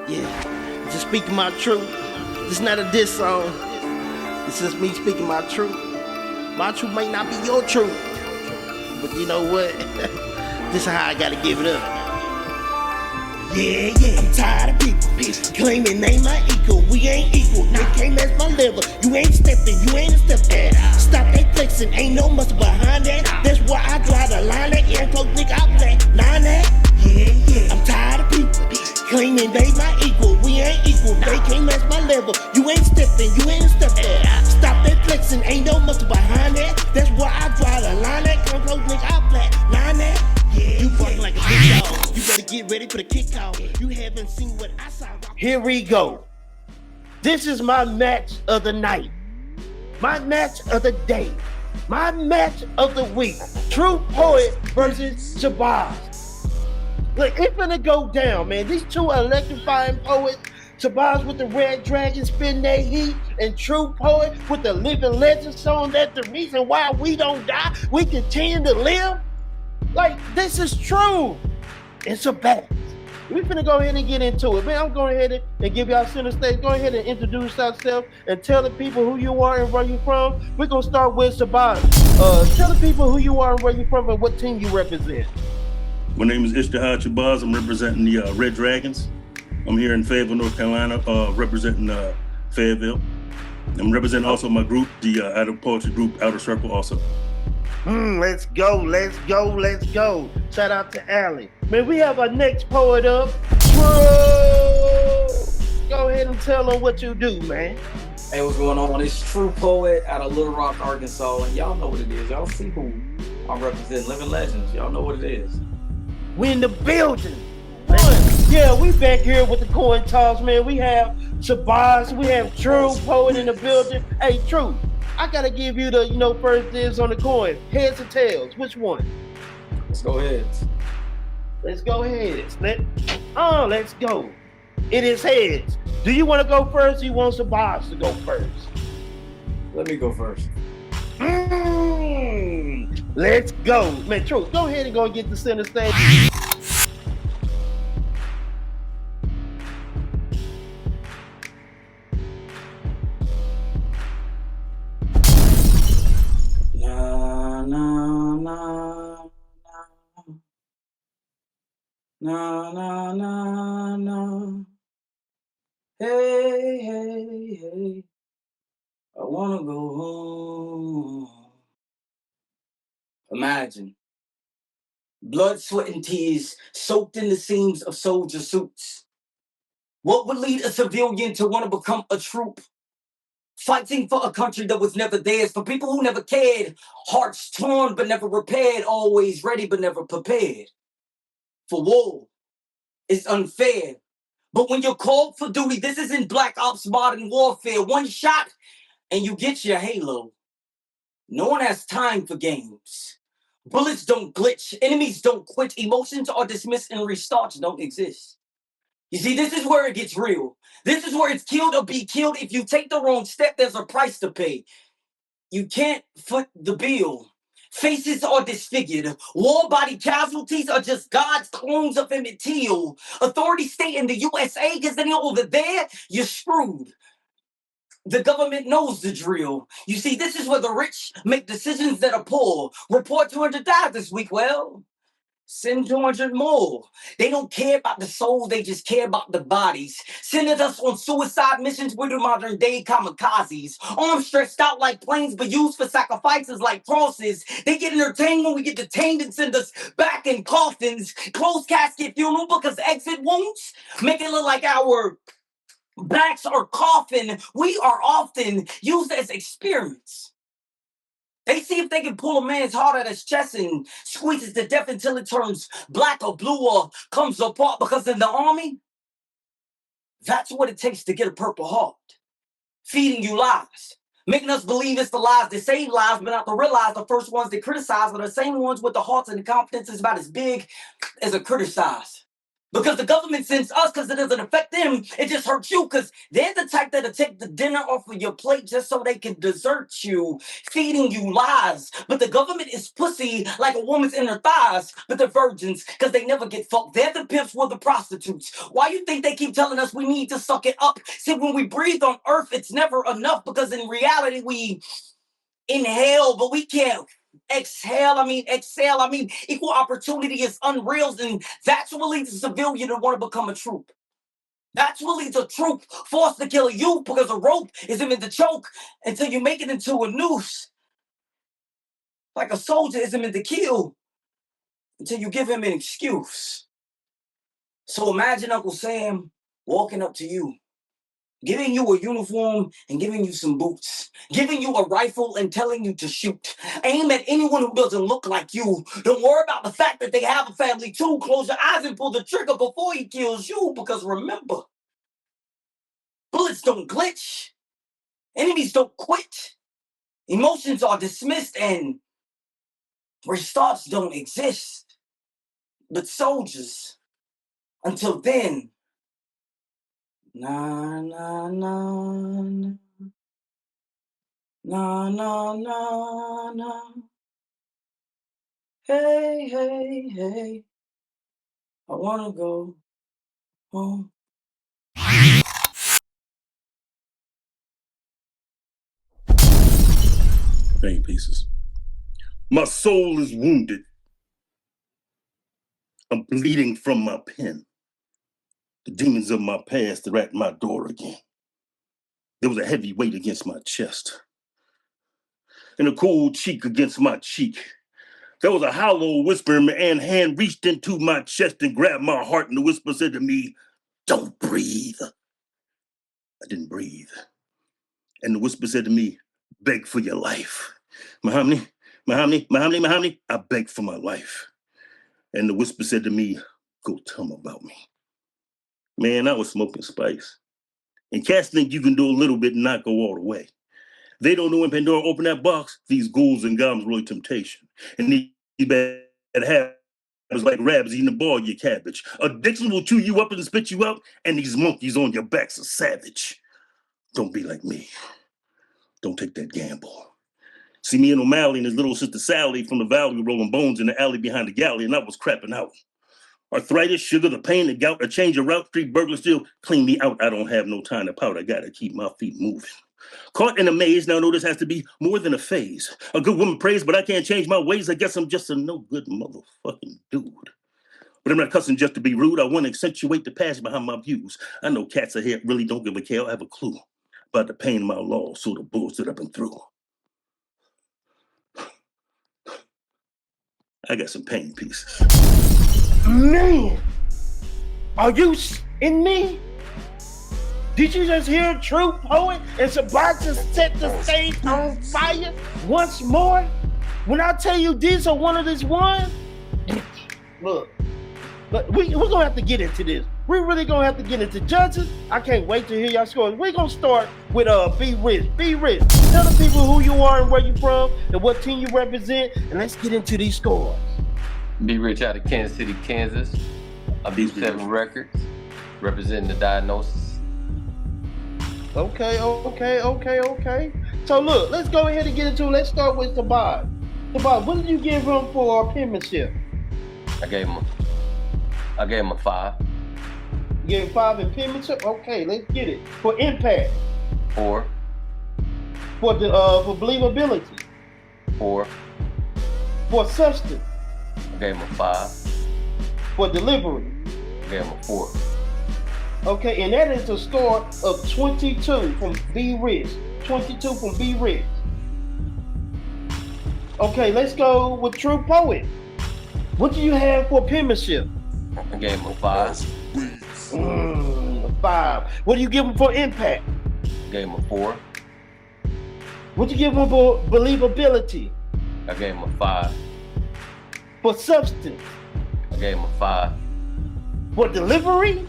Yeah, just speaking my truth. This is not a diss song. This is me speaking my truth. My truth may not be your truth, but you know what? This is how I gotta give it up. Yeah, I'm tired of people claiming they my equal. We ain't equal, they can't match my level. You ain't stepping, you ain't a step that. Stop that flexing, ain't no muscle behind that. That's why I draw the line, that air close nigga, I play. Nine that, yeah. I'm tired of people claiming they my equal. We ain't equal, they can't match my level. You ain't stepping, you ain't a step that. Stop that flexing, ain't no muscle behind that. That's why I draw the line, that come close nigga, I play. Nine that. You barking like a big dog. You better get ready for the kick off. You haven't seen what I saw. Here we go. This is my match of the night. My match of the day. My match of the week. True Poet versus Shabazz. Look, it's gonna go down, man. These two electrifying poets. Shabazz with the Red Dragon spin that heat, and True Poet with the Living Legend song. That's the reason why we don't die. We continue to live. Like, this is true. It's a fact. We're finna go ahead and get into it. Man, I'm going ahead and give y'all center stage. Go ahead and introduce yourself and tell the people who you are and where you from. We're gonna start with Shabazz. Tell the people who you are and where you from and what team you represent. My name is Shabazz. I'm representing the Red Dragons. I'm here in Fayetteville, North Carolina, representing Fayetteville. I'm representing also my group, the Outer Poetry Group, Outer Circle also. Let's go. Shout out to Allie. Man, we have our next poet up. True. Go ahead and tell them what you do, man. Hey, what's going on? It's True Poet out of Little Rock, Arkansas, and y'all know what it is. Y'all see who I'm representing, Living Legends. Y'all know what it is. We in the building. Yeah, we back here with the coin toss, man. We have Shabazz, we have True Poet in the building. Hey, True, I gotta give you the, first dibs on the coin. Heads or tails? Which one? Let's go heads. Let's go heads. Let's go. It is heads. Do you want to go first or you want Shabazz to go first? Let me go first. Let's go. Man, True, go ahead and go get the center stage. Na. Hey. I wanna go home. Imagine blood, sweat, and tears soaked in the seams of soldier suits. What would lead a civilian to want to become a troop? Fighting for a country that was never theirs, for people who never cared, hearts torn but never repaired, always ready but never prepared. For war is unfair, but when you're called for duty, this isn't Black Ops Modern Warfare. One shot and you get your halo. No one has time for games. Bullets don't glitch, enemies don't quit, emotions are dismissed and restarts don't exist. You see, this is where it gets real. This is where it's killed or be killed. If you take the wrong step, there's a price to pay. You can't foot the bill. Faces are disfigured. War body casualties are just God's clones of Emmett Till. Authority state in the USA, because then over there, you're screwed. The government knows the drill. You see, this is where the rich make decisions that are poor. Report 200 died this week. Well, send 200 more. They don't care about the soul, they just care about the bodies. Sending us on suicide missions with the modern day kamikazes. Arms stretched out like planes, but used for sacrifices like crosses. They get entertained when we get detained and send us back in coffins. Closed casket funeral because exit wounds make it look like our backs are coffin. We are often used as experiments. They see if they can pull a man's heart out of his chest and squeeze it to death until it turns black or blue or comes apart, because in the army, that's what it takes to get a purple heart. Feeding you lies. Making us believe it's the lies that save lives, but not to realize the first ones that criticize are the same ones with the hearts and the confidence is about as big as a criticize. Because the government sends us because it doesn't affect them. It just hurts you because they're the type that'll take the dinner off of your plate just so they can desert you, feeding you lies. But the government is pussy like a woman's in her thighs, but they're virgins because they never get fucked. They're the pimps, we're the prostitutes. Why you think they keep telling us we need to suck it up? See, when we breathe on earth, it's never enough because in reality, we inhale, but we can't exhale. Equal opportunity is unreal, and that's what leads a civilian to want to become a troop. That's what leads a troop forced to kill a youth because a rope isn't meant to choke until you make it into a noose. Like a soldier isn't meant to kill until you give him an excuse. So imagine Uncle Sam walking up to you, giving you a uniform and giving you some boots, giving you a rifle and telling you to shoot. Aim at anyone who doesn't look like you. Don't worry about the fact that they have a family too. Close your eyes and pull the trigger before he kills you, because remember, bullets don't glitch. Enemies don't quit. Emotions are dismissed and restarts don't exist. But soldiers, until then, na na na na. Na na na na. Hey, hey, hey. I wanna go home. Pain pieces. My soul is wounded. I'm bleeding from my pen. The demons of my past are at my door again. There was a heavy weight against my chest and a cold cheek against my cheek. There was a hollow whisper, and a hand reached into my chest and grabbed my heart, and the whisper said to me, "Don't breathe." I didn't breathe. And the whisper said to me, "Beg for your life." Mahamni, I begged for my life. And the whisper said to me, "Go tell them about me." Man, I was smoking spice. And cats think you can do a little bit and not go all the way. They don't know when Pandora opened that box, these ghouls and goblins were really temptation. And these bad habits like rabbits eating a ball of your cabbage. Addiction will chew you up and spit you out, and these monkeys on your backs are savage. Don't be like me. Don't take that gamble. See, me and O'Malley and his little sister Sally from the valley were rolling bones in the alley behind the galley, and I was crapping out. Arthritis, sugar, the pain, the gout, a change of route, street burglar still clean me out. I don't have no time to pout. I gotta keep my feet moving. Caught in a maze, now I know this has to be more than a phase. A good woman prays, but I can't change my ways. I guess I'm just a no good motherfucking dude. But I'm not cussing just to be rude. I want to accentuate the passion behind my views. I know cats ahead really don't give a care. I have a clue about the pain of my law, so the bullshit I've been through. I got some pain pieces. Man, are you in me? Did you just hear a true poet and Shabazz just set the stage on fire once more? When I tell you these are one of these ones, look, we're gonna have to get into this. We're really gonna have to get into judges. I can't wait to hear y'all scores. We're gonna start with Be Rich. Be Rich. Tell the people who you are and where you from and what team you represent, and let's get into these scores. Be Rich out of Kansas City, Kansas. I beat 7 records, representing the Diagnosis. Okay. So look, let's go ahead and get into it. Let's start with Shabazz. Shabazz, what did you give him for penmanship? I gave him a 5. You gave him 5 in penmanship? Okay, let's get it. For impact? 4. For believability? 4. For substance? I gave him a 5. For delivery? I gave him a 4. Okay, and that is a score of 22 from Be Rich. 22 from Be Rich. Okay, let's go with True Poet. What do you have for penmanship? I gave him a 5. A 5. What do you give him for impact? I gave him a 4. What do you give him for believability? I gave him a 5. For substance? I gave him a 5. For delivery?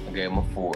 I gave him a 4.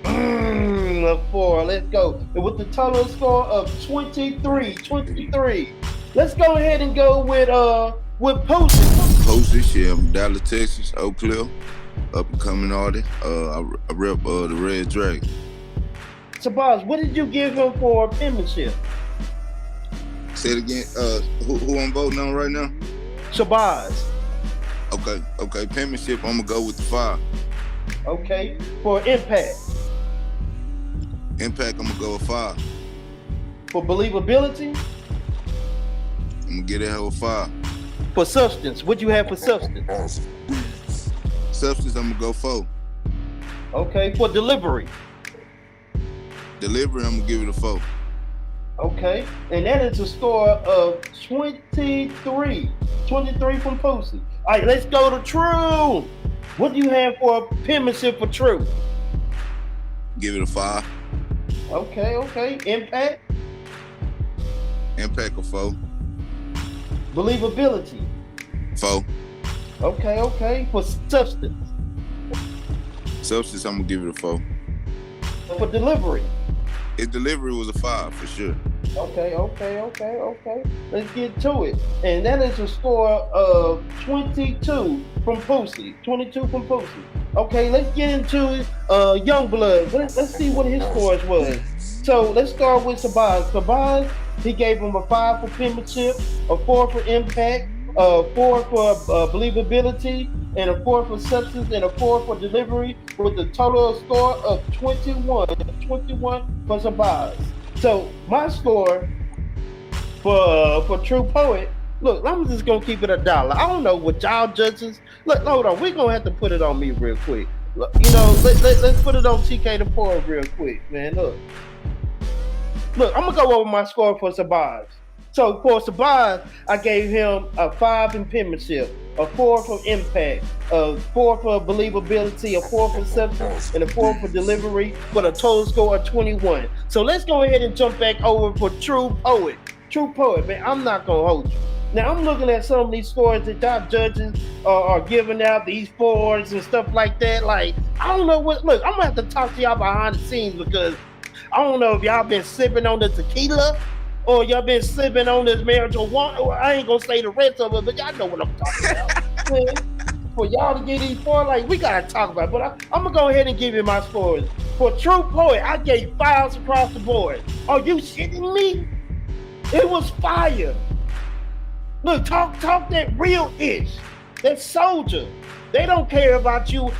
A 4. Let's go. And with the total score of 23. Let's go ahead and go with Posey. Posey, yeah, I'm Dallas, Texas, Oak Cliff. up and coming artist. I rep the Red Dragon. Shabazz, what did you give him for penmanship? Say it again. Who I'm voting on right now? Shabazz. Okay. Penmanship, I'm gonna go with the 5. Okay. For impact. Impact, I'm gonna go with 5. For believability. I'm gonna get that whole 5. For substance, what you have for substance? Substance, I'm gonna go 4. Okay. For delivery. Delivery, I'm gonna give it a 4. Okay. And that is a score of 23. 23 from Pussy. All right, let's go to True. What do you have for penmanship for True? Give it a 5. Okay. Impact. Impact a 4. Believability. 4. Okay. For substance. Substance, I'm gonna give it a 4. For delivery. His delivery was a 5 for sure. Okay. Let's get to it. And that is a score of 22 from Pussy. 22 from Pussy. Okay, let's get into it. Youngblood. Let's see what his scores was. So let's start with Shabazz. Shabazz, he gave him a 5 for penmanship, a 4 for impact, a 4 for believability, and a 4 for substance, and a 4 for delivery, with a total score of 21 for Shabazz. So my score for True Poet, look, I'm just gonna keep it $1. I don't know what y'all judges. Look, hold on, we're gonna have to put it on me real quick. Look, let's put it on TK the Poet real quick, man. Look, I'm gonna go over my score for Shabazz. So for Shabazz, I gave him a 5 in penmanship, a 4 for impact, a 4 for believability, a 4 for substance, and a 4 for delivery, for a total score of 21. So let's go ahead and jump back over for True Poet. True Poet, man, I'm not gonna hold you. Now I'm looking at some of these scores that y'all judges are giving out, these 4s and stuff like that. Like, I don't know what. Look, I'm gonna have to talk to y'all behind the scenes, because I don't know if y'all been sipping on the tequila, or y'all been sipping on this marijuana. I ain't gonna say the rest of it, but y'all know what I'm talking about. Man, for y'all to get these 4, like, we gotta talk about it. But I'm gonna go ahead and give you my scores. For True Poet, I gave 5s across the board. Are you shitting me? It was fire. Look, talk that real-ish. That soldier. They don't care about you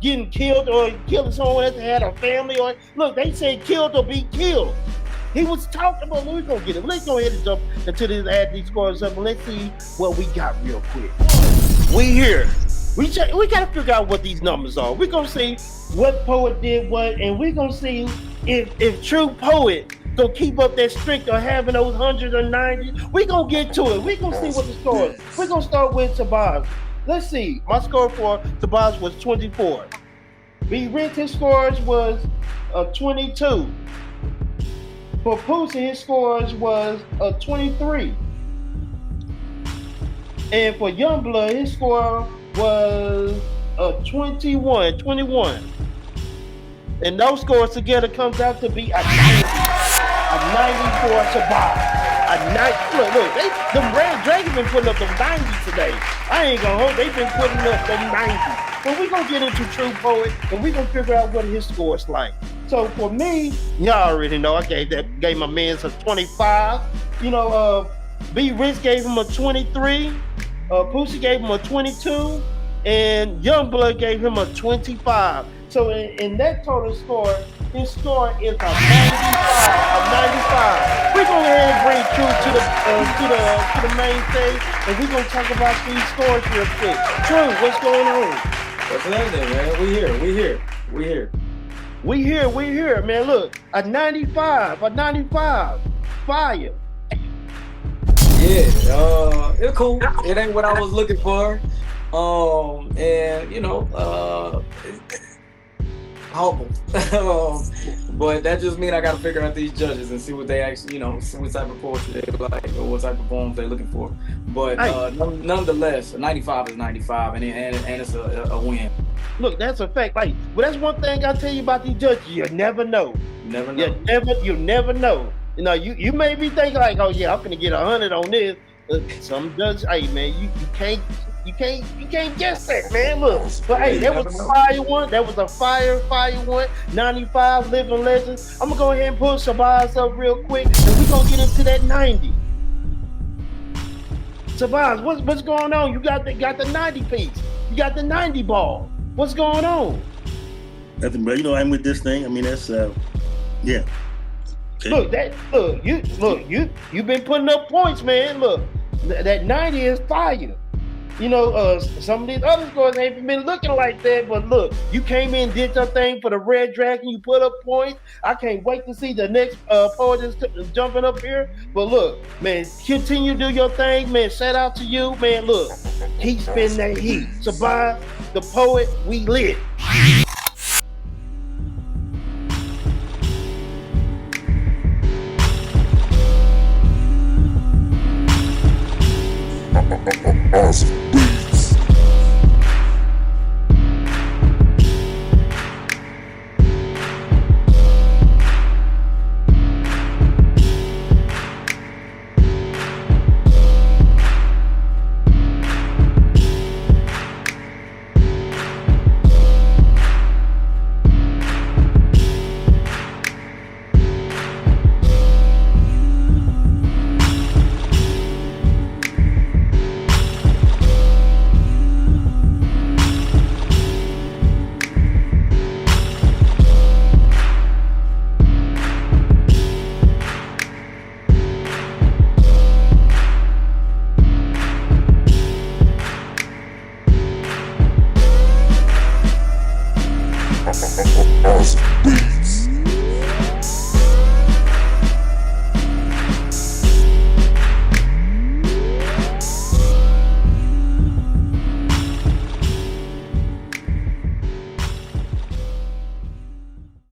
getting killed or killing someone that had a family. Or look, they said killed or be killed. He was talking about, we're gonna get it. Let's go ahead and jump into this, add these scores up, and let's see what we got real quick. We here. We gotta figure out what these numbers are. We're gonna see what Poet did what, and we're gonna see if True Poet gonna keep up that streak of having those 190. We're gonna get to it. We're gonna see what the score is. We're gonna start with Shabazz. Let's see. My score for Shabazz was 24. B. Rich, his scores was 22. For Pussy, his scores was 23. And for Youngblood, his score was 21. And those scores together comes out to be a 90 for Shabazz. Look, them Red Dragons been putting up them 90s today. I ain't gonna hold, they've been putting up them 90s. But we're gonna get into True Poet, and we're gonna figure out what his score's like. So for me, y'all already know I gave my man a 25. B Rich gave him a 23. Pussy gave him a 22, and Youngblood gave him a 25. So in that total score, his score is a 95. We're gonna go ahead and bring True to the main stage, and we're gonna talk about these scores real quick. True, what's going on? What's happening, man? We here, man. Look, a 95, fire. Yeah, it's cool. It ain't what I was looking for. Humble. But that just means I gotta figure out these judges and see what they actually, see what type of poetry they like or what type of poems they're looking for. But nonetheless, 95 is 95, and it's a win. Look, that's a fact. Like, well, that's one thing I tell you about these judges. You never know. You never know. You may be thinking like, oh yeah, I'm gonna get 100 on this. Some judges, hey man, You can't guess that, man. Look, but hey, that was a fire one. That was a fire one. 95 living legends. I'm gonna go ahead and pull Shabazz up real quick, and we're gonna get into that 90. Shabazz, what's going on? You got the 90 piece. You got the 90 ball. What's going on? Nothing, bro. You know, I'm with this thing. I mean, that's yeah. Okay. You've been putting up points, man. Look, that 90 is fire. You know, some of these other scores ain't been looking like that, but look, you came in, did your thing for the Red Dragon, you put up points. I can't wait to see the next poet is jumping up here. But look, man, continue to do your thing, man. Shout out to you, man. Look, keep spinning that heat. Shabazz, the poet, we lit.